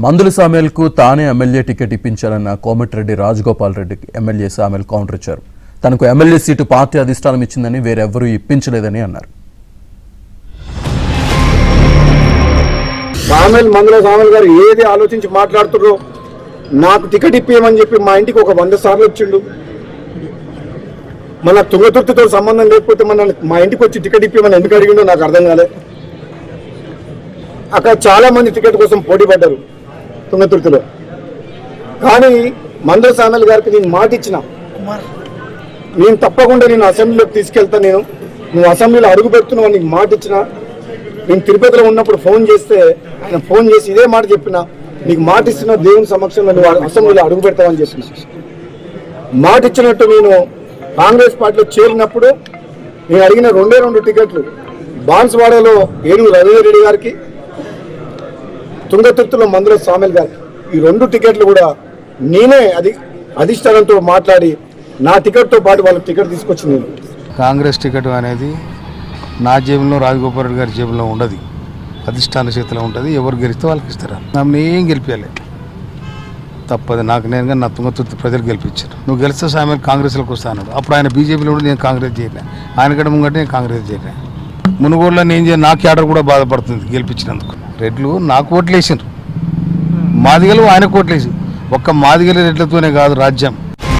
మందుల సామేల్కు తానే MLA ticket ఇప్పించాలన్న Komatireddy Rajagopal రెడ్డికి ఎమ్మెల్యే సామేల్ కౌంటర్ ఇచ్చారు. తనకు ఎమ్మెల్యే సీటు పార్టీ అధిష్టానం ఇచ్చిందని వేరెవ్వరూ ఇప్పించలేదని అన్నారు. మందుల సామేల్ గారు ఏది ఆలోచించి మాట్లాడుతుర్రో, నాకు టికెట్ ఇప్పియమని చెప్పి మా ఇంటికి ఒక 100 సార్లు వచ్చిండు. మన తుంగతుర్తితో సంబంధం లేకపోతే మా ఇంటికి వచ్చి టికెట్ ఇప్పియమని ఎందుకు అడిగిండో నాకు అర్థం కాలే. అక్కడ చాలా మంది టికెట్ కోసం పోటీ పడ్డారు తుంగతుర్తిలో. కానీ మందుల సామేల్ గారికి నేను మాట ఇచ్చిన, నేను తప్పకుండా నేను అసెంబ్లీలోకి తీసుకెళ్తా, నువ్వు అసెంబ్లీలో అడుగు పెడుతున్నావు నీకు మాట ఇచ్చిన. నేను తిరుపతిలో ఉన్నప్పుడు ఫోన్ చేస్తే ఆయన ఫోన్ చేసి ఇదే మాట చెప్పిన, నీకు మాట ఇస్తున్న దేవుని సమక్షంలో నువ్వు అసెంబ్లీలో అడుగు పెడతావని చెప్పిన. మాట ఇచ్చినట్టు నేను కాంగ్రెస్ పార్టీలో చేరినప్పుడు నేను అడిగిన 2 టికెట్లు బాన్స్వాడలో ఏడుగు రవీంద్రెడ్డి గారికి, తుంగతుర్తిలో మందుల సామేల్ గారికి, ఈ 2 టికెట్లు కూడా నేనే అధిష్టానంతో మాట్లాడి నా టికెట్తో పాటు వాళ్ళకి టికెట్ తీసుకొచ్చింది. కాంగ్రెస్ టికెట్ అనేది నా జేబులో, రాజగోపాల్ రెడ్డి గారి జేబులో ఉండదు, అధిష్టాన చేతిలో ఉంటుంది. ఎవరు గెలిస్తే వాళ్ళకి ఇస్తారా? నన్ను ఏం గెలిపించాలి, తప్పదు. నాకు నేనుగా నా తుంగతుర్తి ప్రజలు గెలిపించారు. నువ్వు గెలిస్తే సామేల్ కాంగ్రెస్లోకి వస్తాను. అప్పుడు ఆయన బీజేపీలో కూడా నేను కాంగ్రెస్ చేయలే, ఆయన కంటే ముంగట నేను కాంగ్రెస్ చేయలే. మునుగోడులో నేను నా క్యాడర్ కూడా బాధపడుతుంది గెలిపించినందుకు. రెడ్లు నాకు ఓట్లేసారు, మాదిగలు ఆయన ఓట్లేసి. ఒక్క మాదిగల రెడ్లతోనే కాదు రాజ్యం.